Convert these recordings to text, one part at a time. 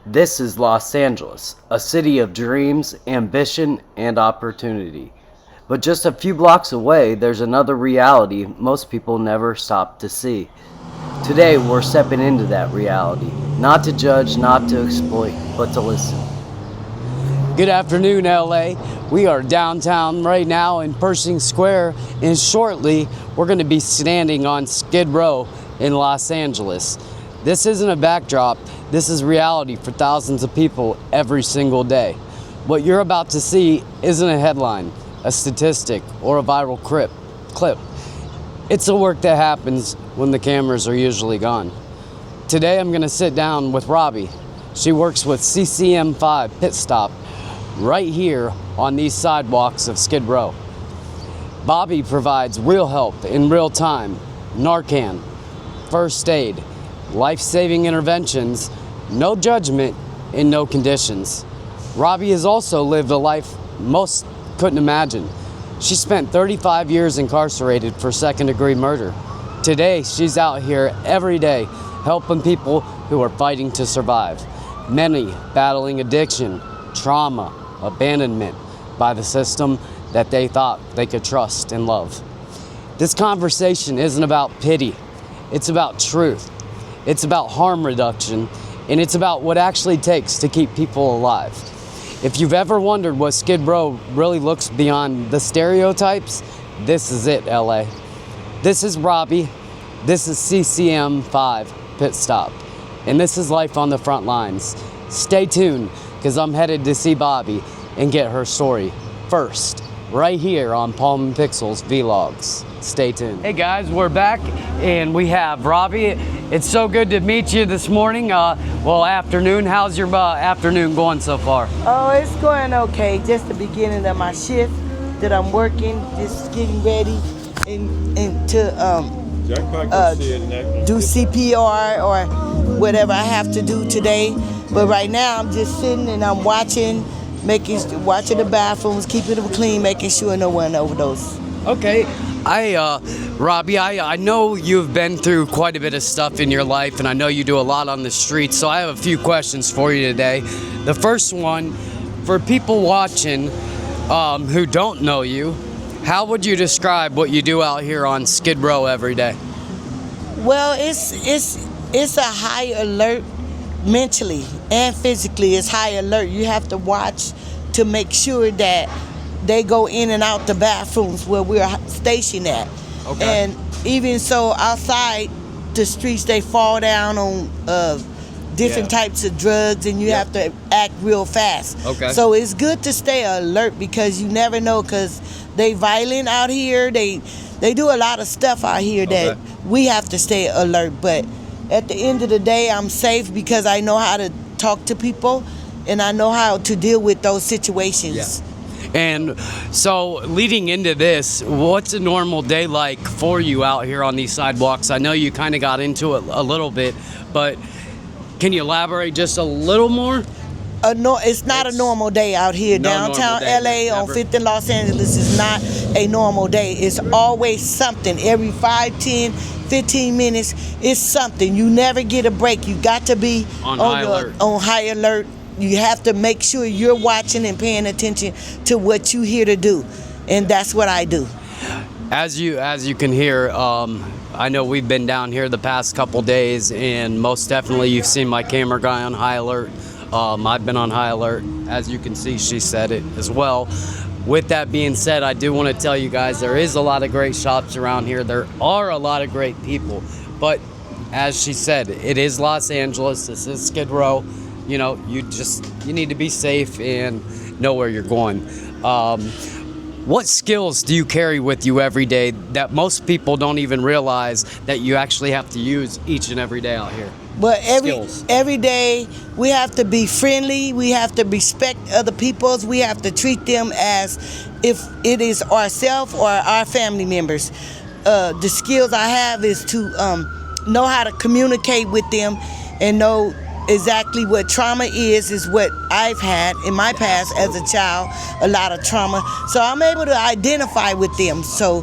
This is Los Angeles, a city of dreams, ambition, and opportunity. But just a few blocks away, there's another reality most people never stop to see. Today, we're stepping into that reality, not to judge, not to exploit, but to listen. Good afternoon, LA. We are downtown right now in Pershing Square, and shortly we're going to be standing on Skid Row in Los Angeles. This isn't a backdrop, this is reality for thousands of people every single day. What you're about to see isn't a headline, a statistic, or a viral clip. It's the work that happens when the cameras are usually gone. Today I'm going to sit down with Robbie. She works with CCM5 Pit Stop right here on these sidewalks of Skid Row. Bobby provides real help in real time, Narcan, first aid, life-saving interventions, no judgment, and no conditions. Robbie has also lived a life most couldn't imagine. She spent 35 years incarcerated for second-degree murder. Today, she's out here every day helping people who are fighting to survive. Many battling addiction, trauma, abandonment by the system that they thought they could trust and love. This conversation isn't about pity, it's about truth. It's about harm reduction, and it's about what actually takes to keep people alive. If you've ever wondered what Skid Row really looks beyond the stereotypes, this is it, LA. This is Robbie, this is CCM5 Pit Stop, and this is life on the front lines. Stay tuned, because I'm headed to see Bobby and get her story first, right here on Palm and Pixels Vlogs. Stay tuned. Hey guys, we're back and we have Robbie. It's so good to meet you this morning. Afternoon. How's your afternoon going so far? Oh, it's going okay. Just the beginning of my shift that I'm working, just getting ready and to do CPR or whatever I have to do today. But right now I'm just sitting and I'm watching the bathrooms, keeping them clean, making sure no one overdose. Okay. Robbie, I know you've been through quite a bit of stuff in your life, and I know you do a lot on the streets, so I have a few questions for you today. The first one, for people watching who don't know you, how would you describe what you do out here on Skid Row every day? Well, it's a high alert mentally and physically. It's high alert. You have to watch to make sure that they go in and out the bathrooms where we're stationed at. Okay. And even so, outside the streets, they fall down on different types of drugs, and you have to act real fast. Okay. So it's good to stay alert, because you never know, because they violent out here. They do a lot of stuff out here that we have to stay alert. But at the end of the day, I'm safe because I know how to talk to people, and I know how to deal with those situations. Yeah. And so leading into this, what's a normal day like for you out here on these sidewalks? I know you kind of got into it a little bit, but can you elaborate just a little more? It's not a normal day out here. Downtown LA on 5th and Los Angeles is not a normal day. It's always something. Every 5, 10, 15 minutes, it's something. You never get a break. You got to be on high alert. You have to make sure you're watching and paying attention to what you're here to do, and that's what I do. As you can hear, I know we've been down here the past couple days, and most definitely you've seen my camera guy on high alert. I've been on high alert. As you can see, she said it as well. With that being said, I do want to tell you guys there is a lot of great shops around here. There are a lot of great people, but as she said, it is Los Angeles. This is Skid Row. You know, you need to be safe and know where you're going. What skills do you carry with you every day that most people don't even realize that you actually have to use each and every day out here? But every day we have to be friendly. We have to respect other people's. We have to treat them as if it is ourselves or our family members. The skills I have is to know how to communicate with them and know exactly what trauma is what I've had in my past as a child, a lot of trauma. So I'm able to identify with them. So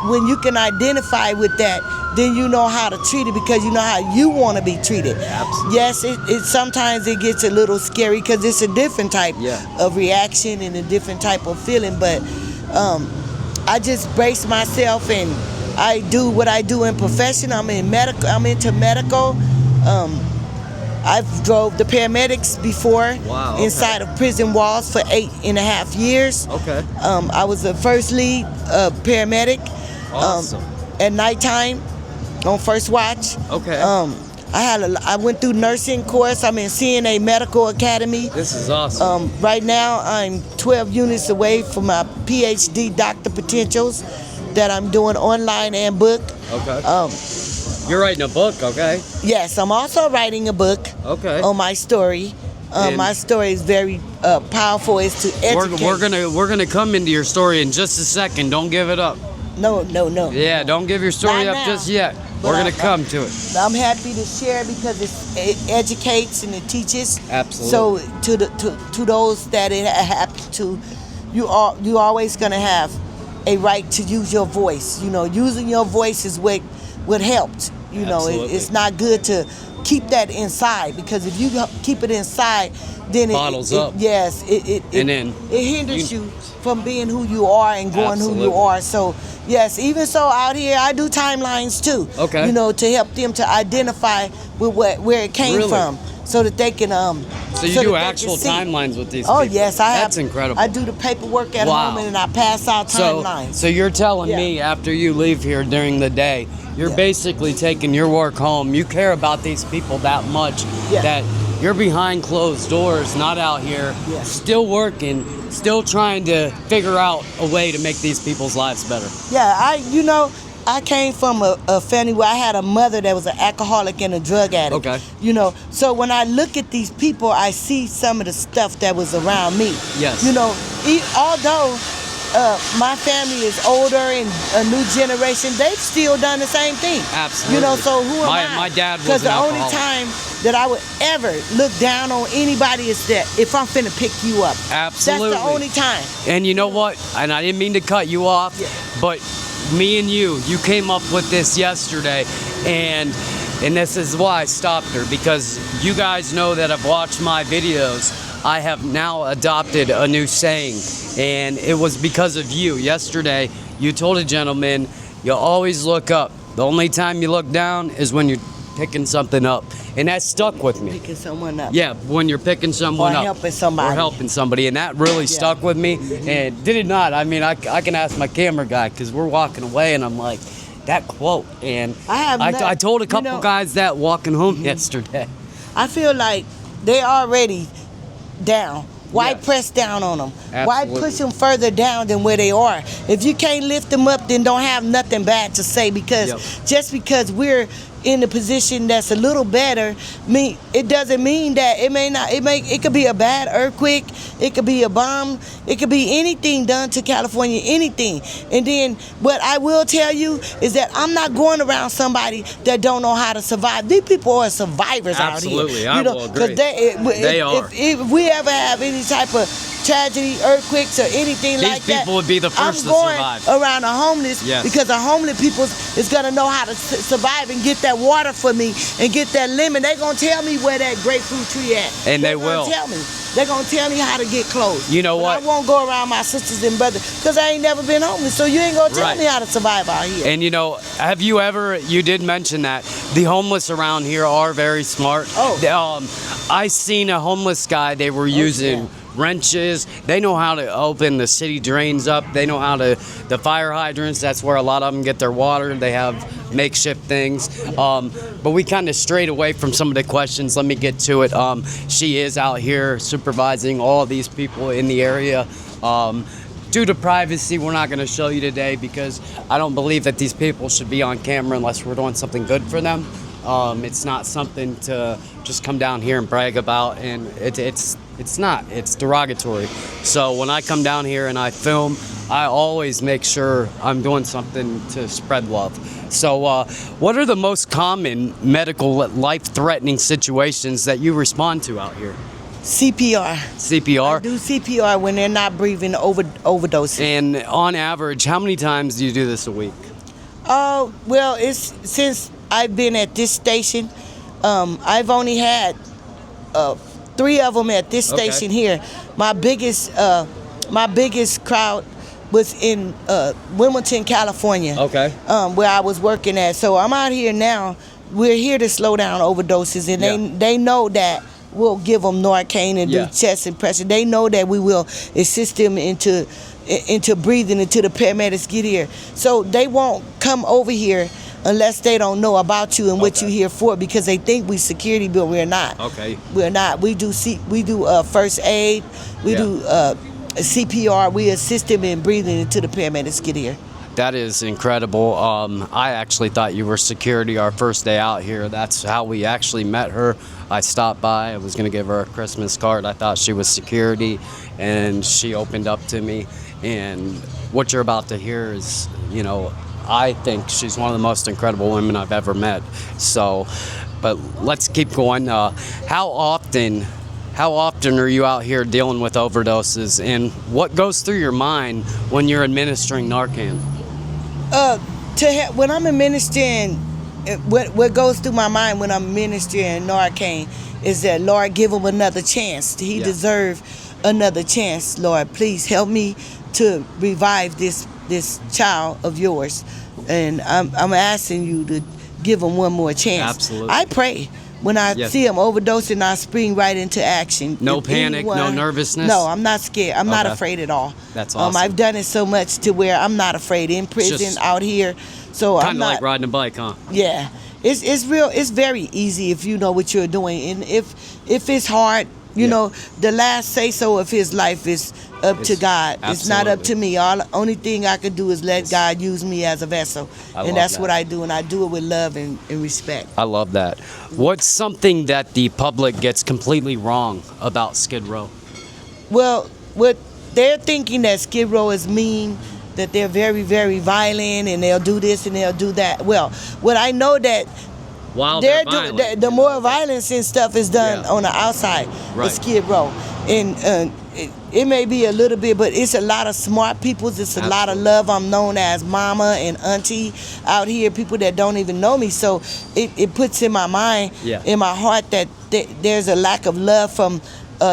when you can identify with that, then you know how to treat it because you know how you want to be treated. Absolutely. Yes, it sometimes it gets a little scary because it's a different type of reaction and a different type of feeling. But I just brace myself and I do what I do in profession. I'm into medical. I've drove the paramedics before inside of prison walls for 8.5 years. Okay. I was the first lead paramedic. Awesome. At nighttime on first watch. Okay. I went through nursing course. I'm in CNA Medical Academy. This is awesome. Right now I'm 12 units away from my PhD doctor potentials that I'm doing online and book. Okay. You're writing a book, okay? Yes, I'm also writing a book. Okay. On my story. My story is very powerful. It's to educate. We're gonna come into your story in just a second. Don't give it up. No. Yeah, don't give your story Not up now. just yet. But We're gonna come to it. I'm happy to share because it educates and it teaches. Absolutely. So to those that it happens to, you always gonna have a right to use your voice. You know, using your voice is what helped. You know, it's not good to keep that inside because if you keep it inside, then bottles up. Yes, it hinders you from being who you are and going who you are. So yes, even so out here I do timelines too. Okay. You know, to help them to identify with where it came from, so that they can So you do actual timelines with these people? Oh yes, I have. That's incredible. I do the paperwork at home and then I pass out timelines. So you're telling me after you leave here during the day, you're basically taking your work home. You care about these people that much that you're behind closed doors, not out here, still working, still trying to figure out a way to make these people's lives better. Yeah, I came from a family where I had a mother that was an alcoholic and a drug addict. Okay. You know, so when I look at these people, I see some of the stuff that was around me. Yes. You know, although my family is older and a new generation, they've still done the same thing. Absolutely. You know, so who am I? My dad was Because the an only alcoholic. time that I would ever look down on anybody is that if I'm finna pick you up. Absolutely. That's the only time. And you know what? And I didn't mean to cut you off, but me and you came up with this yesterday, and this is why I stopped her, because you guys know that I've watched my videos. I have now adopted a new saying, and it was because of you. Yesterday, you told a gentleman, you always look up. The only time you look down is when you're picking something up. And that stuck with me. Picking someone up. Yeah, when you're picking someone Or up. helping somebody. Or helping somebody. And that really stuck with me. And did it not? I mean, I can ask my camera guy, because we're walking away, and I'm like, that quote. And I told a couple guys that walking home yesterday. I feel like they already down. Why press down on them? Absolutely. Why push them further down than where they are? If you can't lift them up, then don't have nothing bad to say, because just because we're in a position that's a little better, it doesn't mean that it could be a bad earthquake, it could be a bomb, it could be anything done to California, anything. And then what I will tell you is that I'm not going around somebody that don't know how to survive. These people are survivors out here. Absolutely, I will agree. They are. If we ever have any type of tragedy, earthquakes, or anything like that, these people would be the first to survive. I'm going around the homeless because the homeless people is going to know how to survive and get that water for me and get that lemon. They're going to tell me where that grapefruit tree at. And they will. Tell me. They're going to tell me how to get clothes. You know what? I won't go around my sisters and brothers because I ain't never been homeless, so you ain't going to tell me how to survive out here. And you did mention that the homeless around here are very smart. I seen a homeless guy, they were using wrenches. They know how to open the city drains up. They know how to, the fire hydrants, that's where a lot of them get their water. They have makeshift things. But we kind of strayed away from some of the questions. Let me get to it. She is out here supervising all these people in the area. Due to privacy, we're not going to show you today because I don't believe that these people should be on camera unless we're doing something good for them. It's not something to just come down here and brag about, and it's not. It's derogatory. So when I come down here and I film, I always make sure I'm doing something to spread love. So, what are the most common medical life-threatening situations that you respond to out here? CPR. CPR? I do CPR when they're not breathing, overdoses. And on average, how many times do you do this a week? Well, it's since I've been at this station, I've only had 3 of them at this station here. My biggest crowd was in Wilmington, California. Okay. Where I was working at. So I'm out here now. We're here to slow down overdoses, and they know that we'll give them Narcan and do chest impression. They know that we will assist them into breathing until the paramedics get here. So they won't come over here unless they don't know about you and what you're here for, because they think we security, but we're not. Okay. We're not. We do first aid. We do CPR. We assist them in breathing until the paramedics get here. That is incredible. I actually thought you were security our first day out here. That's how we actually met her. I stopped by. I was going to give her a Christmas card. I thought she was security, and she opened up to me. And what you're about to hear is, you know, I think she's one of the most incredible women I've ever met. So, but let's keep going. How often are you out here dealing with overdoses, and what goes through your mind when you're administering Narcan? When I'm administering, what goes through my mind when I'm administering Narcan is that, Lord, give him another chance. He deserves another chance. Lord, please help me to revive this child of yours, and I'm asking you to give him one more chance. Absolutely. I pray. When I see him overdosing, I spring right into action. No panic, no nervousness? No, I'm not scared. I'm not afraid at all. That's awesome. I've done it so much to where I'm not afraid. In prison, out here. So kind of like riding a bike, huh? Yeah. It's real. It's very easy if you know what you're doing. And if it's hard, you know, the last say-so of his life is up to God. Absolutely. It's not up to me. Only thing I can do is let God use me as a vessel. And that's what I do, and I do it with love and respect. I love that. What's something that the public gets completely wrong about Skid Row? Well, what they're thinking that Skid Row is mean, that they're very, very violent, and they'll do this and they'll do that. Well, what I know that While the more violence and stuff is done on the outside of Skid Row. And it may be a little bit, but it's a lot of smart people. It's a lot of love. I'm known as mama and auntie out here, people that don't even know me. So it puts in my mind, in my heart, that there's a lack of love from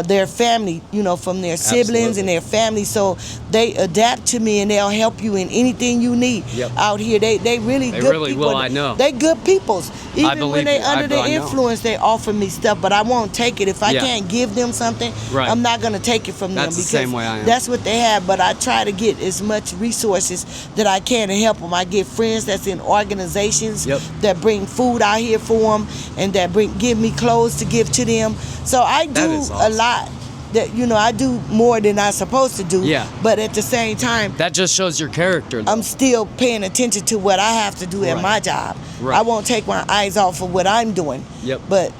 their family, you know, from their siblings and their family. So they adapt to me, and they'll help you in anything you need out here. They really good people. Will, I know. They good peoples. Even when they under the I know. influence, they offer me stuff, but I won't take it. If I can't give them something, I'm not going to take it from them, That's the because same way I am. that's what they have. But I try to get as much resources that I can to help them. I get friends that's in organizations that bring food out here for them, and that give me clothes to give to them. So I do a lot. That, you know, I do more than I'm supposed to do. But at the same time, that just shows your character, though. I'm still paying attention to what I have to do at my job. I won't take my eyes off of what I'm doing. But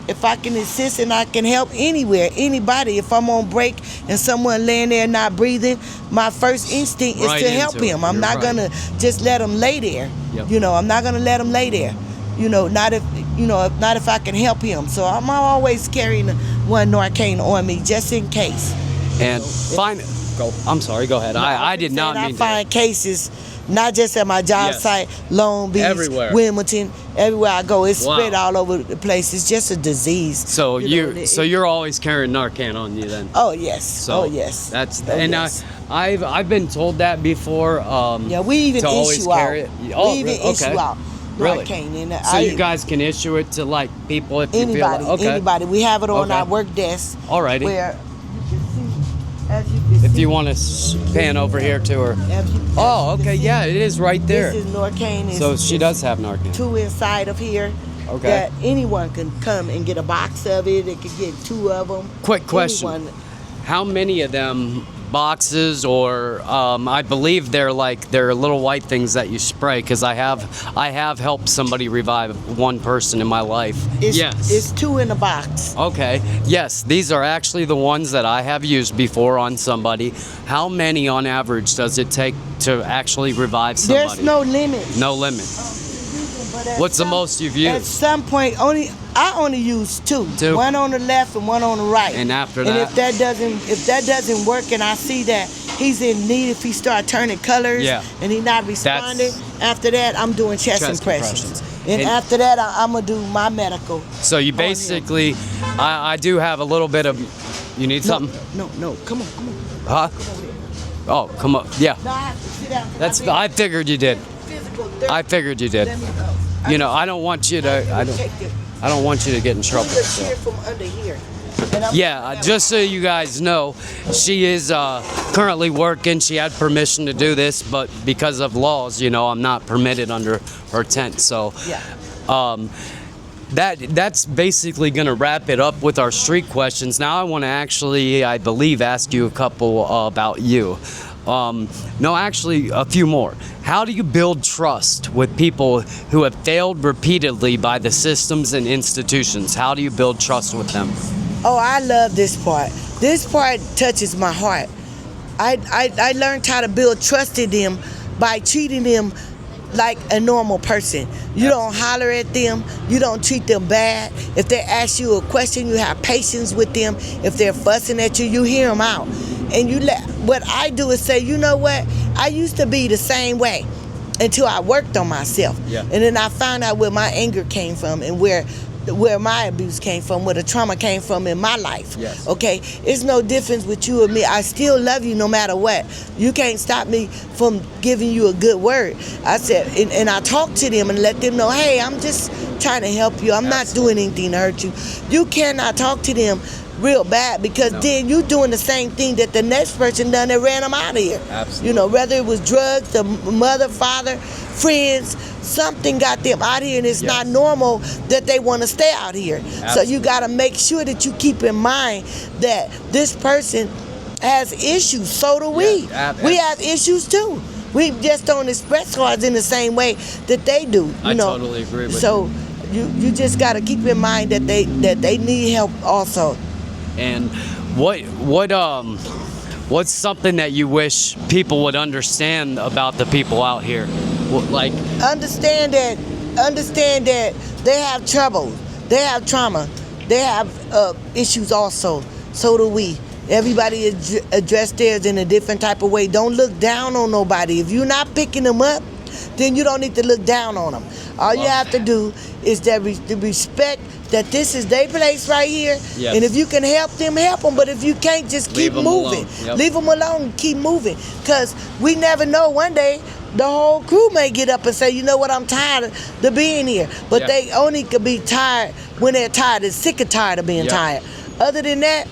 if I can assist and I can help anywhere, anybody, if I'm on break and someone laying there not breathing, my first instinct is to help him. I'm not gonna just let him lay there. You know, I'm not gonna let him lay there. You know, not if I can help him. So I'm always carrying one Narcan on me, just in case. And I'm sorry, go ahead. I did not mean to. I find cases, not just at my job site, Long Beach, Wilmington, everywhere I go. It's spread all over the place. It's just a disease. So you're always carrying Narcan on you then? Oh yes. So yes. That's I've been told that before. We even issue out. Issue out. Really? Narcan. So you guys can issue it to like people if you feel like, anybody. We have it on our work desk. Alrighty. Where as you can see, if you want to pan over here to her. Yeah, it is right there. This is Narcan. So she does have Narcan. 2 inside of here. That anyone can come and get a box of it. They can get 2 of them. Quick question. How many of them boxes, or I believe they're little white things that you spray, because I have helped somebody revive one person in my life. Yes. It's 2 in the box. Okay. Yes, these are actually the ones that I have used before on somebody. How many on average does it take to actually revive somebody? There's no limit. No limit. What's the most you've used? At some point, I only use 2. 2. One on the left and one on the right. And after and that? if that doesn't work, and I see that he's in need, if he start turning colors, Yeah. and he not responding, after that I'm doing chest impressions. And after that I'm gonna do my medical. So you basically, I do have a little bit of. You need something? No, come on. Huh? Oh, come on. Yeah. No, I have to sit down. I figured you did. Physical I figured you did. Let me go. You know, I don't want you to. I don't want you to get in trouble. Look So. here from under here. Yeah, just so you guys know, she is currently working. She had permission to do this, but because of laws, you know, I'm not permitted under her tent. So, that's basically going to wrap it up with our street questions. Now I want to actually, I believe, ask you a couple about you. No, actually, a few more. How do you build trust with people who have failed repeatedly by the systems and institutions? How do you build trust with them? Oh, I love this part. This part touches my heart. I learned how to build trust in them by treating them like a normal person. You don't holler at them. You don't treat them bad. If they ask you a question, you have patience with them. If they're fussing at you, you hear them out. And what I do is say, you know what? I used to be the same way until I worked on myself. Yeah. And then I found out where my anger came from and where my abuse came from, where the trauma came from in my life. Yes. Okay? It's no difference with you and me. I still love you no matter what. You can't stop me from giving you a good word. I said, and I talk to them and let them know, hey, I'm just trying to help you. I'm not doing anything to hurt you. You cannot talk to them real bad, because then you doing the same thing that the next person done that ran them out of here. Absolutely. You know, whether it was drugs, the mother, father, friends, something got them out here, and it's not normal that they want to stay out here. Absolutely. So you got to make sure that you keep in mind that this person has issues. So do we. We have issues too. We just don't express ours in the same way that they do. I totally agree with you. So you just got to keep in mind that they need help also. And what's something that you wish people would understand about the people out here? Like, understand that they have trouble, they have trauma, they have issues also. So do we. Everybody address theirs in a different type of way. Don't look down on nobody. If you're not picking them up, then you don't need to look down on them. All you have to do is that respect that this is their place right here. Yes. And if you can help them, help them. But if you can't, just keep moving. Yep. Leave them alone and keep moving. Because we never know, one day the whole crew may get up and say, you know what, I'm tired of being here. But they only could be tired when they're tired and sick and tired of being tired. Other than that,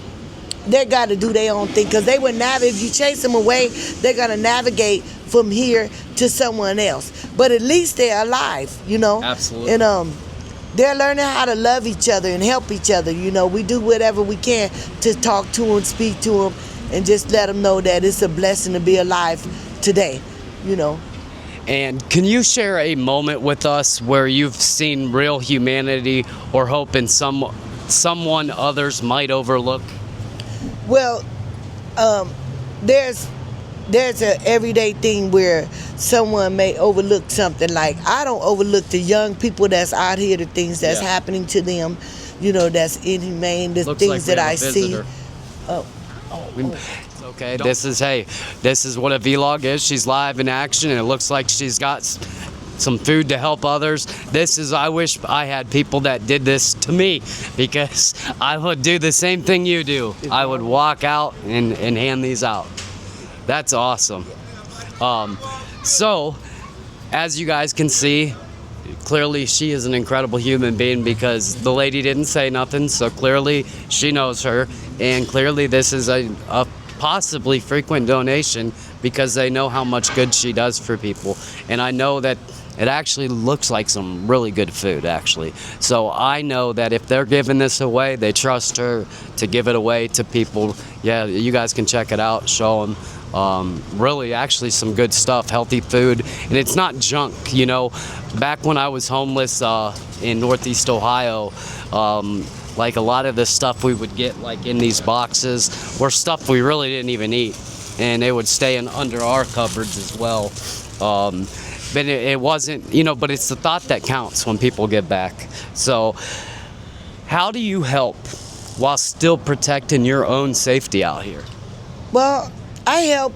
they got to do their own thing, because they would if you chase them away, they're going to navigate from here to someone else. But at least they're alive, you know. Absolutely. And they're learning how to love each other and help each other. You know, we do whatever we can to talk to them, speak to them, and just let them know that it's a blessing to be alive today, you know. And can you share a moment with us where you've seen real humanity or hope in someone others might overlook? Well, there's an everyday thing where someone may overlook something. Like, I don't overlook the young people that's out here, the things that's happening to them, you know, that's inhumane, the things that I see. Okay, this is what a vlog is. She's live in action, and it looks like she's got some food to help others. I wish I had people that did this to me, because I would do the same thing you do. I would walk out and hand these out. That's awesome. So, as you guys can see, clearly she is an incredible human being, because the lady didn't say nothing, so clearly she knows her, and clearly this is a possibly frequent donation, because they know how much good she does for people. And I know that It actually looks like some really good food, actually. So I know that if they're giving this away, they trust her to give it away to people. Yeah, you guys can check it out, show them. Really, actually, some good stuff, healthy food, and it's not junk. You know, back when I was homeless in Northeast Ohio, like a lot of the stuff we would get like in these boxes were stuff we really didn't even eat, and they would stay in under our cupboards as well. But it wasn't, you know, but it's the thought that counts when people give back. So how do you help while still protecting your own safety out here? Well, I help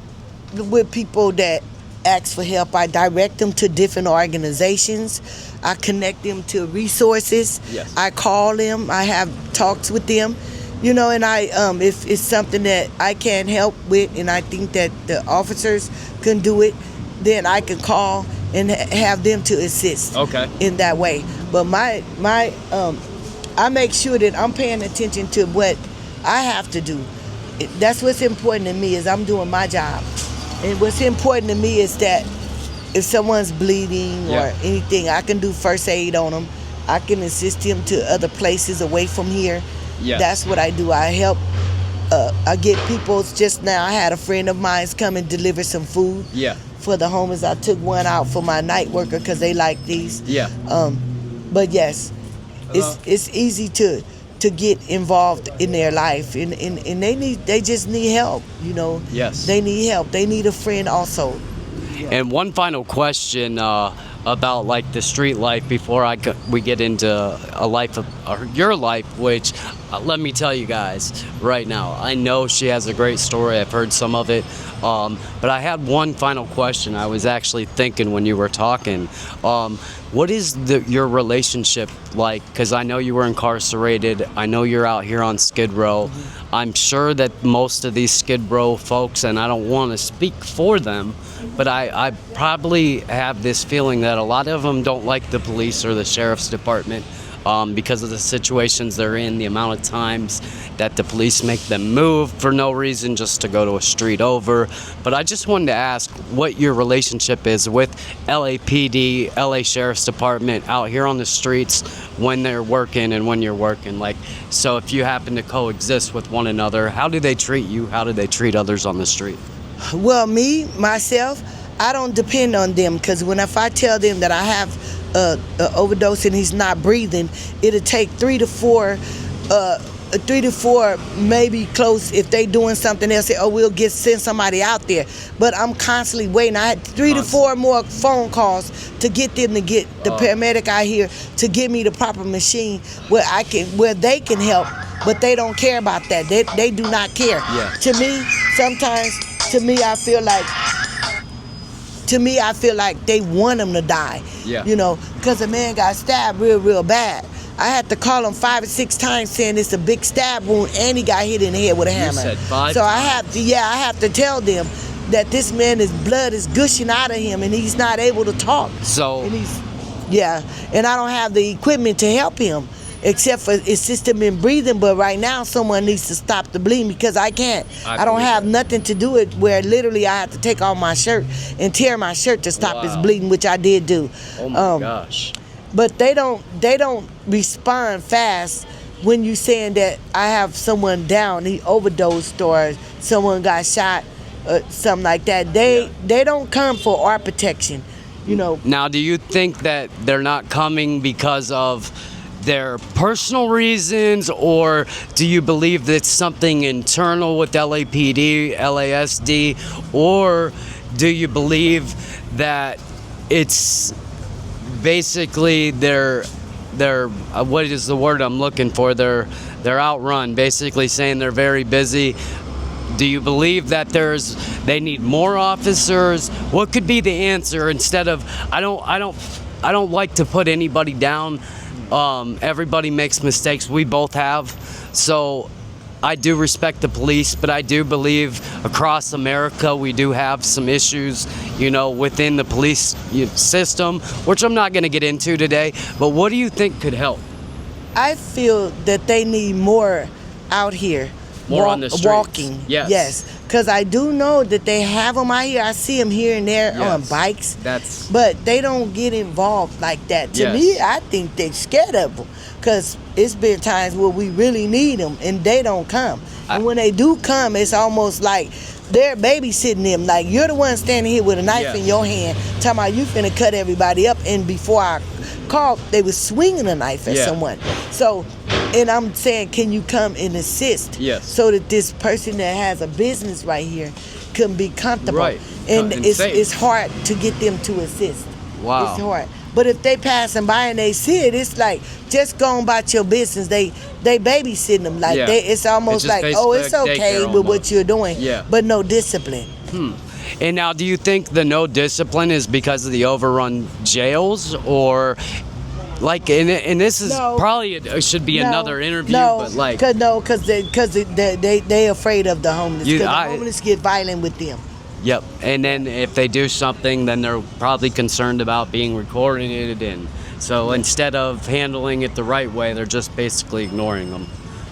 with people that ask for help. I direct them to different organizations. I connect them to resources. Yes. I call them. I have talks with them. You know, and I if it's something that I can't help with, and I think that the officers can do it, then I can call and have them to assist. Okay. In that way. But I make sure that I'm paying attention to what I have to do. That's what's important to me, is I'm doing my job. And what's important to me is that if someone's bleeding or anything, I can do first aid on them. I can assist them to other places away from here. Yes. That's what I do. I help. I get people. Just now I had a friend of mine come and deliver some food for the homeless. I took one out for my night worker because they like these. But yes, it's easy to get involved in their life, and they just need help, you know. Yes. They need help. They need a friend also. And one final question about like the street life before we get into a life of your life, which let me tell you guys right now, I know she has a great story. I've heard some of it, but I had one final question. I was actually thinking when you were talking, what is your relationship like? Because I know you were incarcerated. I know you're out here on Skid Row. I'm sure that most of these Skid Row folks, and I don't want to speak for them, but I probably have this feeling that a lot of them don't like the police or the sheriff's department because of the situations they're in, the amount of times that the police make them move for no reason just to go to a street over. But I just wanted to ask what your relationship is with LAPD, LA Sheriff's Department out here on the streets when they're working and when you're working. Like, so if you happen to coexist with one another, how do they treat you? How do they treat others on the street? Well, myself, I don't depend on them, because if I tell them that I have an overdose and he's not breathing, it'll take 3 to 4, maybe close. If they doing something, they'll say, "Oh, we'll send somebody out there." But I'm constantly waiting. I had 3 to 4 more phone calls to get them to get the paramedic out here to give me the proper machine where they can help. But they don't care about that. They do not care. To me, sometimes. To me, I feel like they want him to die. You know, because a man got stabbed real bad. I had to call him 5 or 6 times saying it's a big stab wound, and he got hit in the head with a hammer. You said 5 so times. I have to tell them that this man, his blood is gushing out of him, and he's not able to talk. So and I don't have the equipment to help him, except for assist him in breathing. But right now, someone needs to stop the bleeding, because I can't. I don't have nothing to do it, where literally I have to take off my shirt and tear my shirt to stop his bleeding, which I did do. Oh my gosh. But they don't respond fast when you saying that I have someone down, he overdosed, or someone got shot, something like that. They don't come for our protection, you know. Now, do you think that they're not coming because of their personal reasons, or do you believe that it's something internal with LAPD, LASD, or do you believe that it's basically they're what is the word I'm looking for? They're outrun, basically saying they're very busy? Do you believe that they need more officers? What could be the answer instead of I don't like to put anybody down. Everybody makes mistakes. We both have. So I do respect the police, but I do believe across America we do have some issues, you know, within the police system, which I'm not going to get into today. But what do you think could help? I feel that they need more out here. More on the streets. walking. Yes. Yes, because I do know that they have them out here. I see them here and there on Yes. bikes. That's But they don't get involved like that. To Yes. me, I think they're scared of them. Because it's been times where we really need them and they don't come. And when they do come, it's almost like they're babysitting them. Like, you're the one standing here with a knife Yeah. in your hand, talking about you finna cut everybody up. And before I called, they was swinging a knife at Yeah. someone. So, and I'm saying, can you come and assist? Yes. So that this person that has a business right here can be comfortable. Right. And And it's safe. it's hard to get them to assist. Wow. It's hard. But if they passing by and they see it, it's like, just go about your business. They babysitting them. Like, Yeah. it's almost It's just like, oh, basically it's like okay daycare with what almost. you're doing. Yeah. But no discipline. And now, do you think the no discipline is because of the overrun jails, or like, and this is No. probably it should be another interview, no, but like, because they afraid of the homeless. You- Because the I- homeless get violent with them. yep. And then if they do something, then they're probably concerned about being recorded, and so instead of handling it the right way, they're just basically ignoring them,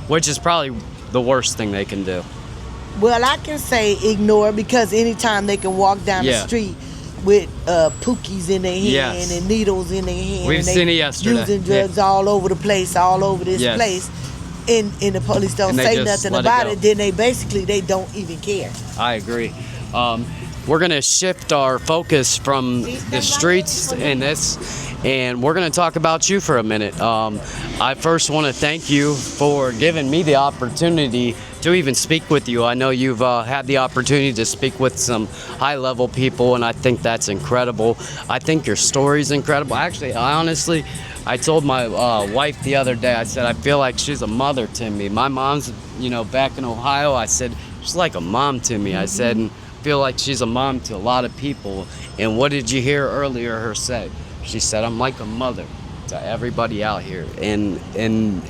which is probably the worst thing they can do. Well, I can say ignore, because anytime they can walk down Yeah. the street with pookies in their hand Yes. and needles in their hand. We've and they seen it yesterday. Using drugs all over the place, all over this Yes. place. And the police don't And they say just nothing let it about go. it. Then they don't even care. I agree. We're going to shift our focus from the streets and this, and we're going to talk about you for a minute. I first want to thank you for giving me the opportunity to even speak with you. I know you've had the opportunity to speak with some high-level people, and I think that's incredible. I think your story's incredible. Actually, I told my wife the other day, I said, I feel like she's a mother to me. My mom's, back in Ohio. I said, she's like a mom to me. I said, and I feel like she's a mom to a lot of people. And what did you hear earlier her say? She said, I'm like a mother to everybody out here. And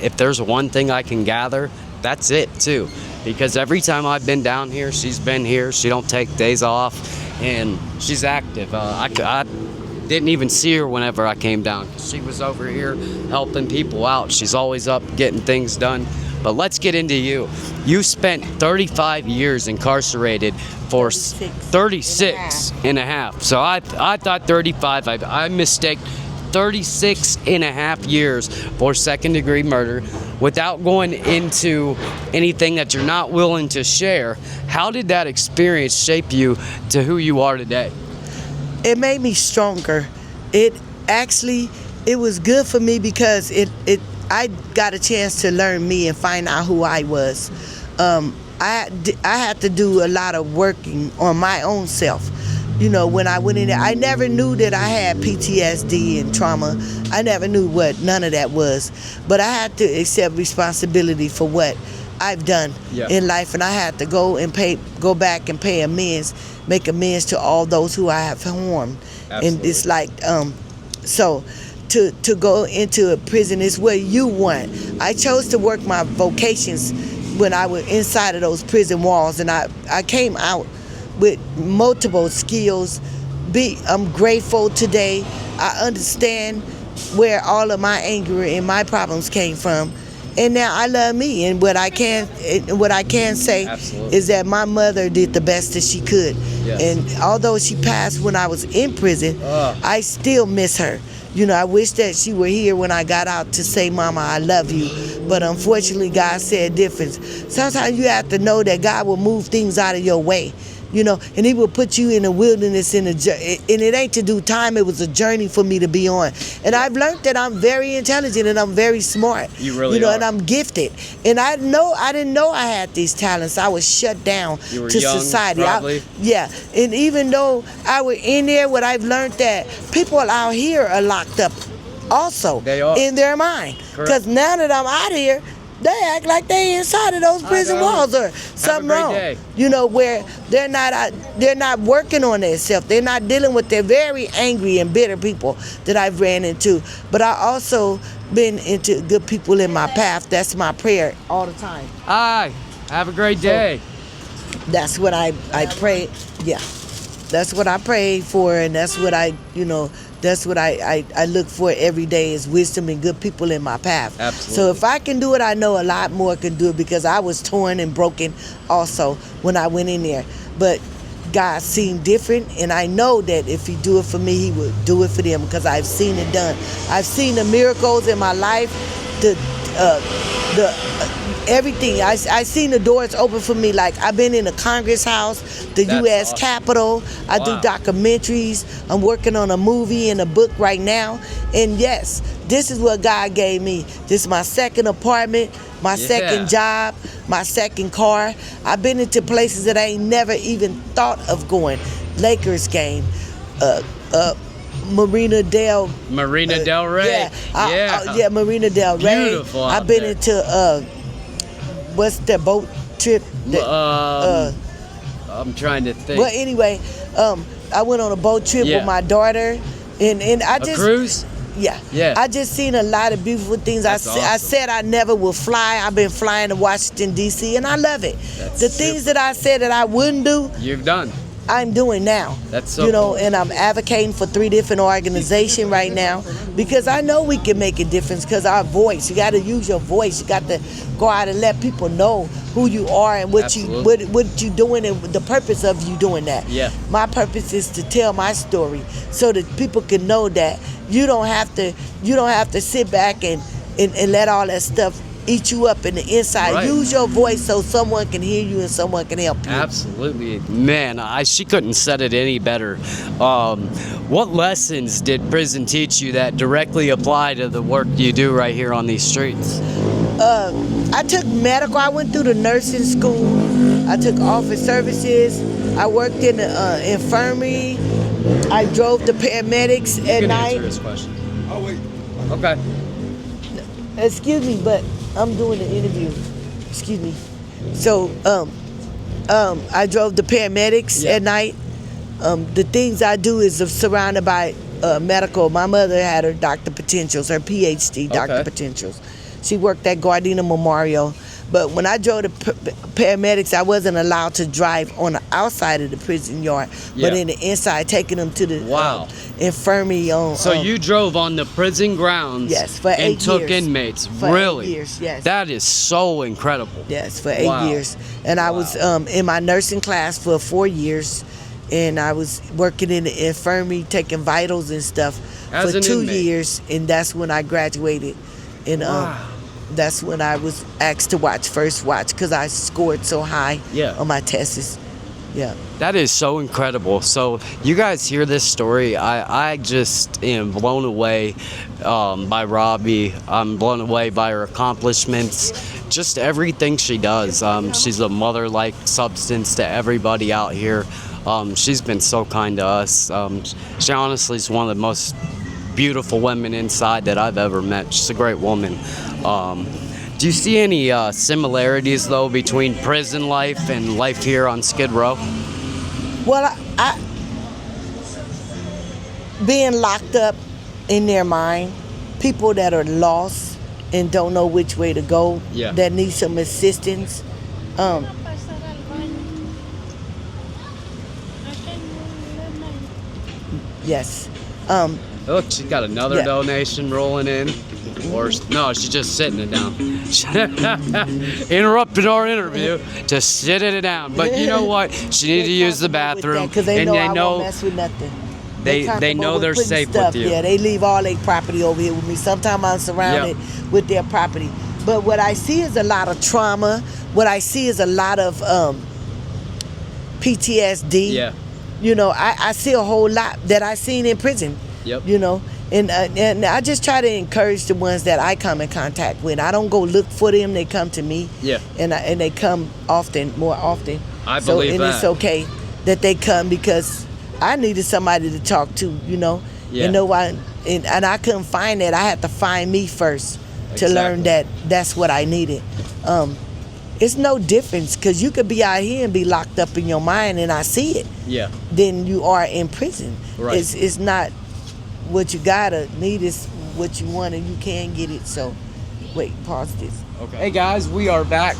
if there's one thing I can gather, that's it too. Because every time I've been down here, she's been here. She don't take days off, and she's active. I didn't even see her whenever I came down. She was over here helping people out. She's always up getting things done. But let's get into you. You spent 35 years incarcerated for 36 and a half. So I thought 35. I mistake 36 and a half years for second-degree murder. Without going into anything that you're not willing to share, how did that experience shape you to who you are today? It made me stronger. It was good for me, because I got a chance to learn me and find out who I was. I had to do a lot of working on my own self. When I went in there, I never knew that I had PTSD and trauma. I never knew what none of that was. But I had to accept responsibility for what I've done in life, and I had to go back and pay amends, make amends to all those who I have harmed. Absolutely. And it's like, so to go into a prison is where you want. I chose to work my vocations when I was inside of those prison walls, and I came out with multiple skills. I'm grateful today. I understand where all of my anger and my problems came from, and now I love me. And what I can say Absolutely. is that my mother did the best that she could. Yes. And although she passed when I was in prison, I still miss her. I wish that she were here when I got out to say, Mama, I love you. But unfortunately, God said different. Sometimes you have to know that God will move things out of your way. And he will put you in the wilderness, and it ain't to do time. It was a journey for me to be on. And I've learned that I'm very intelligent and I'm very smart. You really are. And I'm gifted. And I didn't know I had these talents. I was shut down You were to young, society. probably. And even though I was in there, what I've learned that people out here are locked up also. They are. In their mind. Correct. Because now that I'm out here, they act like they inside of those prison know. walls, or something great wrong. day. Where they're not working on themselves. They're not dealing with their very angry and bitter people that I've ran into. But I also been into good people in my path. That's my prayer all the time. Hi, have a great day. That's what I pray. Yeah, that's what I pray for, and that's what I That's what I look for every day, is wisdom and good people in my path. Absolutely. So if I can do it, I know a lot more can do it, because I was torn and broken also when I went in there. But God seemed different, and I know that if he do it for me, he would do it for them, because I've seen it done. I've seen the miracles in my life, the everything. I seen the doors open for me. Like, I've been in the Congress House, the That's U.S. awesome. Capitol. I do documentaries. I'm working on a movie and a book right now. And yes, this is what God gave me. This is my second apartment, my second job, my second car. I've been into places that I ain't never even thought of going. Lakers game, Marina Del Rey. yeah, Marina Del Rey. Beautiful. I've been into what's the boat trip? I'm trying to think. Well, anyway, I went on a boat trip with my daughter, and I just cruise. Yeah. I just seen a lot of beautiful things. I said I never would fly. I've been flying to Washington D.C. and I love it. The things that I said that I wouldn't do, You've done. I'm doing now. That's so cool. And I'm advocating for 3 different organizations right now, because I know we can make a difference, because our voice, you got to use your voice. You got to go out and let people know who you are and what you doing and the purpose of you doing that. Yeah. My purpose is to tell my story so that people can know that you don't have to sit back and let all that stuff eat you up in the inside. Right. Use your voice so someone can hear you and someone can help you. Absolutely. Man, she couldn't have said it any better. What lessons did prison teach you that directly apply to the work you do right here on these streets? I took medical. I went through the nursing school. I took office services. I worked in the infirmary. I drove the paramedics at night. Answer his question. Oh, wait. Okay. Excuse me, but I'm doing the interview. Excuse me. So, I drove the paramedics at night. The things I do is surrounded by medical. My mother had her Dr. Potentials, her PhD, Dr. Potentials. She worked at Gardena Memorial. But when I drove the paramedics, I wasn't allowed to drive on the outside of the prison yard, but in the inside, taking them to the infirmary. So you drove on the prison grounds, yes, for 8 years. And took inmates, for really? 8 years, yes. That is so incredible. Yes, for 8 years. And I was in my nursing class for 4 years, and I was working in the infirmary, taking vitals and stuff for 2 years, and that's when I graduated. And that's when I was asked to first watch, because I scored so high on my tests. Yeah. That is so incredible. So you guys hear this story. I just am blown away by Robbie. I'm blown away by her accomplishments, just everything she does. She's a mother-like substance to everybody out here. She's been so kind to us. She honestly is one of the most beautiful women inside that I've ever met. She's a great woman. Do you see any similarities, though, between prison life and life here on Skid Row? Well, I being locked up in their mind, people that are lost and don't know which way to go, that need some assistance. Yes. Look, she's got another donation rolling in. Or no, she's just sitting it down. Interrupted our interview, just sitting it down. But you know what? She needed to use the bathroom, because they know I won't mess with nothing. They know they're safe with you. Yeah, they leave all their property over here with me. Sometimes I'm surrounded with their property. But what I see is a lot of trauma. What I see is a lot of PTSD. Yeah. You know, I see a whole lot that I seen in prison. Yep. You know, and I just try to encourage the ones that I come in contact with. I don't go look for them; they come to me. Yeah. And they come more often. I believe that. And it's okay that they come, because I needed somebody to talk to. You know. Yeah. And know why? And I couldn't find that. I had to find me first to learn that that's what I needed. It's no difference, because you could be out here and be locked up in your mind, and I see it. Yeah. Than you are in prison. Right. It's not. What you gotta need is what you want, and you can get it. So, wait, pause this. Okay. Hey guys, we are back.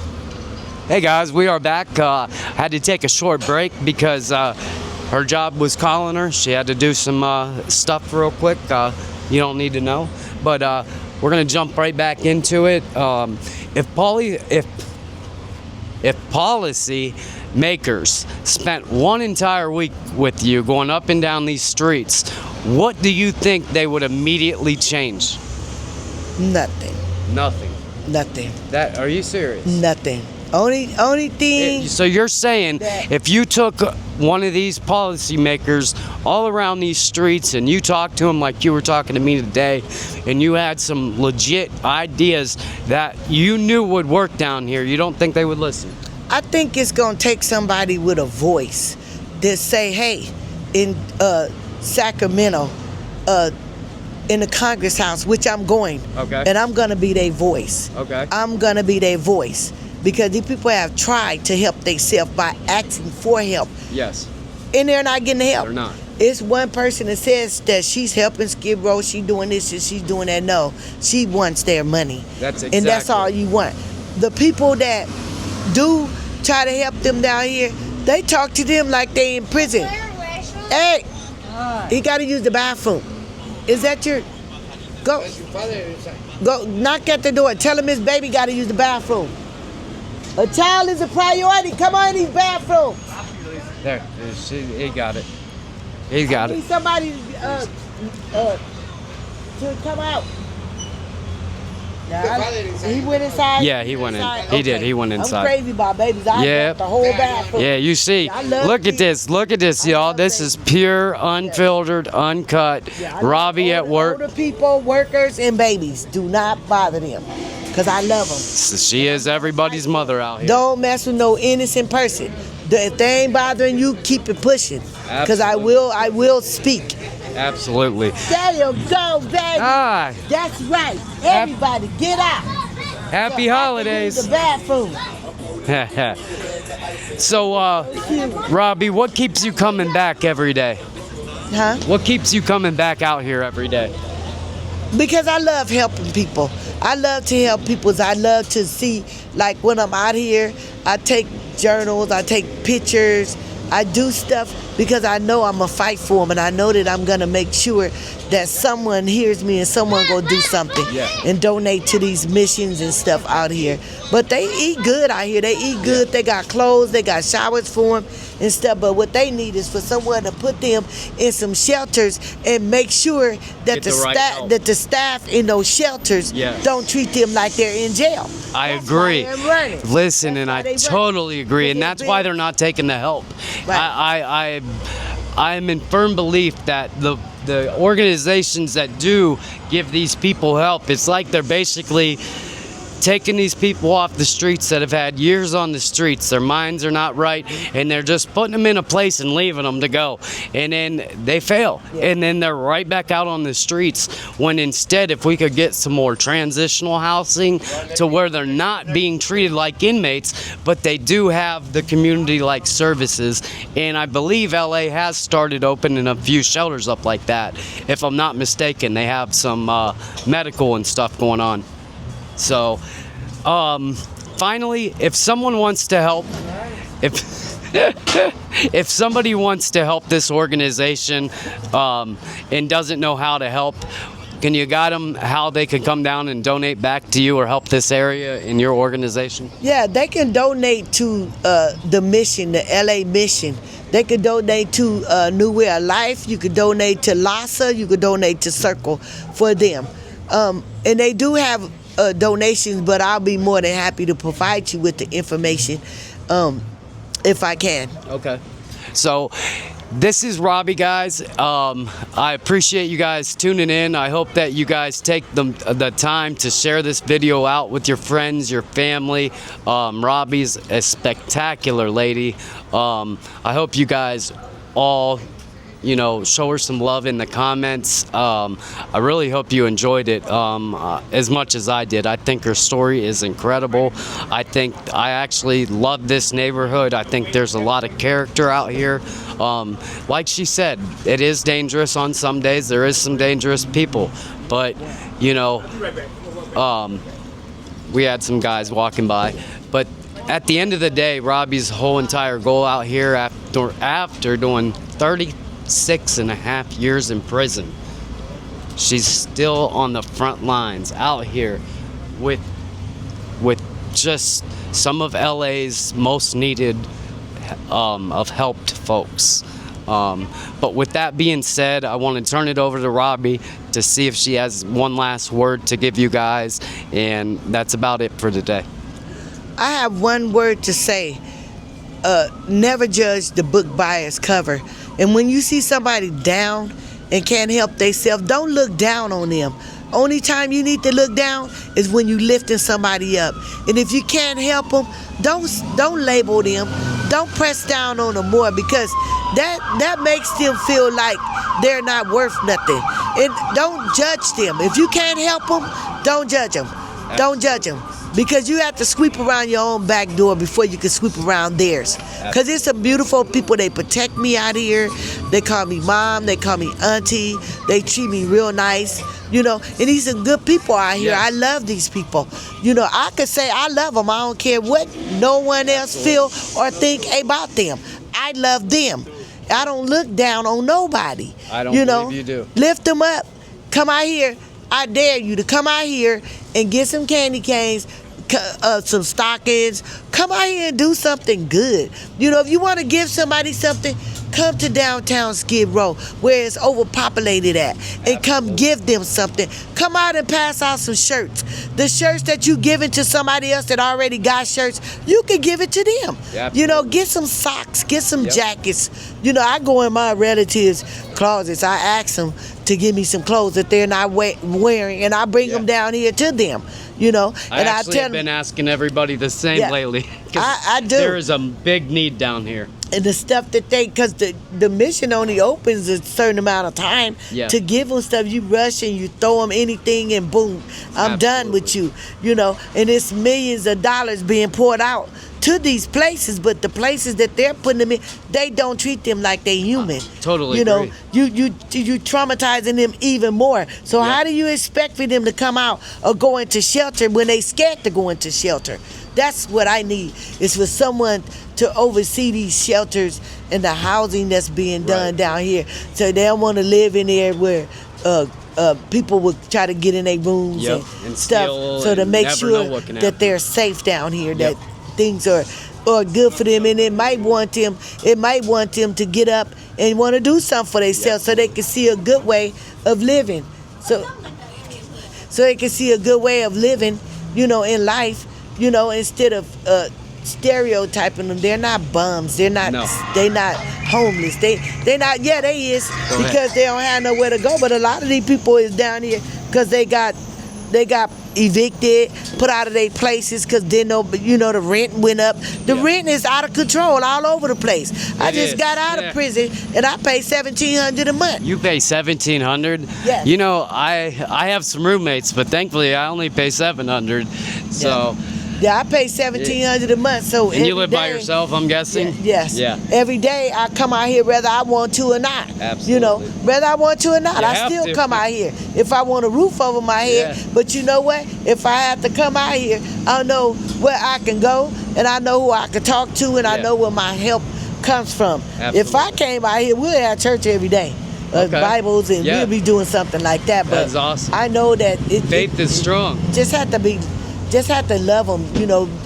Had to take a short break because her job was calling her. She had to do some stuff real quick. You don't need to know, but we're gonna jump right back into it. If policy makers spent one entire week with you going up and down these streets, what do you think they would immediately change? Nothing. Nothing. Nothing. That, are you serious? Nothing. Only thing. So you're saying if you took one of these policymakers all around these streets and you talked to them like you were talking to me today, and you had some legit ideas that you knew would work down here, you don't think they would listen? I think it's gonna take somebody with a voice that say, hey, in Sacramento, in the Congress House, which I'm going, okay, and I'm gonna be their voice. Okay. I'm gonna be their voice because these people have tried to help themselves by asking for help. Yes. And they're not getting the help. They're not. It's one person that says that she's helping Skid Row, she's doing this and she's doing that. No, she wants their money. That's exactly. And that's all you want. The people that do try to help them down here, they talk to them like they in prison. Hey, he got to use the bathroom. Is that your... Go knock at the door. Tell him his baby got to use the bathroom. A child is a priority. Come on in his bathroom. There, he got it. He got I it. need somebody to come out. He went inside. Yeah, he went in. He did. He went inside. I'm crazy about babies. I got the whole bathroom. Yeah, you see. Look at this. Look at this, y'all. This is pure, unfiltered, uncut. Robbie at work. Older people, workers, and babies. Do not bother them. Because I love them. She is everybody's mother out here. Don't mess with no innocent person. If they ain't bothering you, keep it pushing. Because I will speak. Absolutely. There you go, baby. Ah. That's right. Everybody, get out. Happy holidays. The bathroom. So, Robbie, what keeps you coming back every day? Huh? What keeps you coming back out here every day? Because I love helping people. I love to help people. I love to see, like when I'm out here, I take journals, I take pictures, I do stuff because I know I'm going to fight for them, and I know that I'm going to make sure that someone hears me and someone go do something and donate to these missions and stuff out here. But they eat good out here. They eat good. They got clothes. They got showers for them and stuff. But what they need is for someone to put them in some shelters and make sure that the staff in those shelters don't treat them like they're in jail. I agree. Listen, and I totally agree, and that's why they're not taking the help. Right. I am in firm belief that the organizations that do give these people help, it's like they're basically taking these people off the streets that have had years on the streets. Their minds are not right, and they're just putting them in a place and leaving them to go. And then they fail, and then they're right back out on the streets, when instead, if we could get some more transitional housing to where they're not being treated like inmates, but they do have the community-like services. And I believe LA has started opening a few shelters up like that. If I'm not mistaken, they have some medical and stuff going on. So, finally, if someone wants to help, if somebody wants to help this organization and doesn't know how to help, can you guide them how they can come down and donate back to you or help this area in your organization? Yeah, they can donate to the mission, the LA mission. They could donate to New Way of Life. You could donate to LASA. You could donate to Circle for them. And they do have donations, but I'll be more than happy to provide you with the information if I can. Okay. So this is Robbie, guys. I appreciate you guys tuning in. I hope that you guys take the time to share this video out with your friends, your family. Robbie's a spectacular lady. I hope you guys all, you know, show her some love in the comments. I really hope you enjoyed it as much as I did. I think her story is incredible. I think I actually love this neighborhood. I think there's a lot of character out here. Like she said, it is dangerous on some days. There is some dangerous people, but you know, we had some guys walking by. But at the end of the day, Robbie's whole entire goal out here after doing 36 and a half years in prison. She's still on the front lines out here with just some of LA's most needed of helped folks. But with that being said, I want to turn it over to Robbie to see if she has one last word to give you guys, and that's about it for today. I have one word to say. Never judge the book by its cover. And when you see somebody down and can't help themselves, don't look down on them. Only time you need to look down is when you lifting somebody up. And if you can't help them, don't label them. Don't press down on them more, because that makes them feel like they're not worth nothing. And don't judge them. If you can't help them, don't judge them. Don't judge them. Because you have to sweep around your own back door before you can sweep around theirs. Because it's some beautiful people. They protect me out here. They call me mom. They call me auntie. They treat me real nice. And these are good people out here. I love these people. I could say I love them. I don't care what no one else feel or think about them. I love them. I don't look down on nobody. I don't believe you do. Lift them up. Come out here. I dare you to come out here and get some candy canes, some stockings. Come out here and do something good. If you want to give somebody something, come to downtown Skid Row where it's overpopulated at, and come give them something. Come out and pass out some shirts. The shirts that you giving to somebody else that already got shirts, you can give it to them. Get some socks, get some jackets. I go in my relatives' closets. I ask them to give me some clothes that they're not wearing, and I bring them down here to them. I actually have been asking everybody the same lately. I do. There is a big need down here. And the stuff that because the mission only opens a certain amount of time to give them stuff. You rush and you throw them anything, and boom, I'm done with you. And it's millions of dollars being poured out to these places, but the places that they're putting them in, they don't treat them like they human. Totally agree. You traumatizing them even more. So how do you expect for them to come out or go into shelter when they scared to go into shelter? That's what I need, is for someone to oversee these shelters and the housing that's being done down here. So they don't want to live in there where people would try to get in their rooms and stuff. So to make sure that they're safe down here, that things are good for them, and it might want them to get up and want to do something for themselves, so they can see a good way of living. So they can see a good way of living, in life, instead of stereotyping them. They're not bums. They're not homeless. They not. Yeah, they is, because they don't have nowhere to go. But a lot of these people is down here because they got evicted, put out of their places because the rent went up. The rent is out of control all over the place. I just got out of prison and I pay $1,700 a month. You pay $1,700? Yes. I have some roommates, but thankfully I only pay $700. So. Yeah, I pay $1,700 a month. So and you live by yourself, I'm guessing? Yes. Yeah. Every day I come out here whether I want to or not. Absolutely. Whether I want to or not, I still come out here. If I want a roof over my head, but you know what? If I have to come out here, I know where I can go, and I know who I can talk to, and I know where my help comes from. Absolutely. If I came out here, we'd have church every day. Bibles, and we'll be doing something like that. But that's awesome. I know that faith is strong. Just have to love them,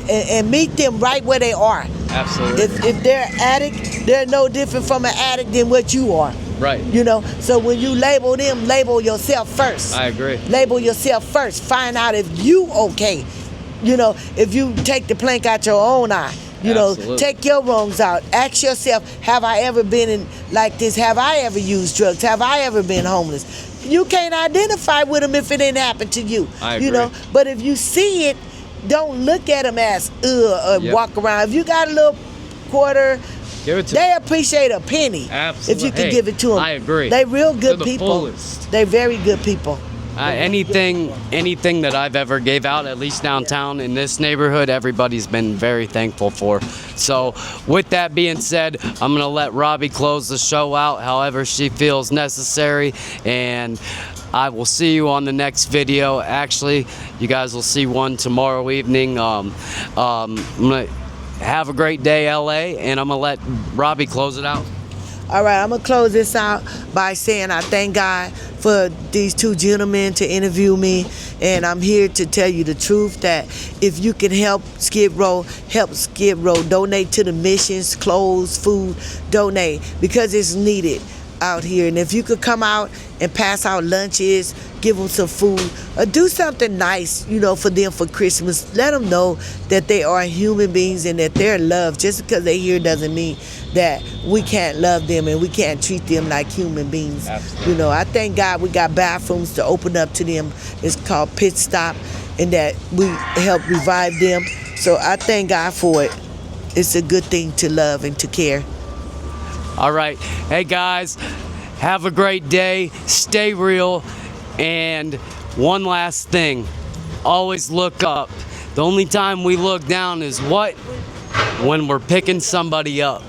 and meet them right where they are. Absolutely. If they're an addict, they're no different from an addict than what you are. Right. So when you label them, label yourself first. I agree. Label yourself first. Find out if you okay. If you take the plank out your own eye. Take your wrongs out. Ask yourself, have I ever been like this? Have I ever used drugs? Have I ever been homeless? You can't identify with them if it didn't happen to you. I agree. But if you see it, don't look at them as walk around. If you got a little quarter, give it to they appreciate a penny. Absolutely. If you can give it to them. I agree. They real good the people. Fullest. They very good people. Anything that I've ever gave out, at least downtown in this neighborhood, everybody's been very thankful for. So with that being said, I'm gonna let Robbie close the show out however she feels necessary, and I will see you on the next video. Actually, you guys will see one tomorrow evening. I'm gonna have a great day, LA, and I'm gonna let Robbie close it out. All right, I'm going to close this out by saying I thank God for these two gentlemen to interview me. And I'm here to tell you the truth that if you can help Skid Row, help Skid Row. Donate to the missions, clothes, food, donate because it's needed out here. And if you could come out and pass out lunches, give them some food, or do something nice, you know, for them for Christmas. Let them know that they are human beings and that they're loved. Just because they're here doesn't mean that we can't love them and we can't treat them like human beings. Absolutely. You know, I thank God we got bathrooms to open up to them. It's called Pit Stop, and that we help revive them. So I thank God for it. It's a good thing to love and to care. All right. Hey, guys, have a great day. Stay real. And one last thing, always look up. The only time we look down is what? When we're picking somebody up.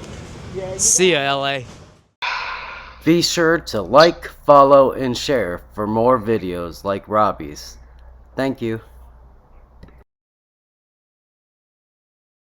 See ya, LA. Be sure to like, follow, and share for more videos like Robbie's. Thank you.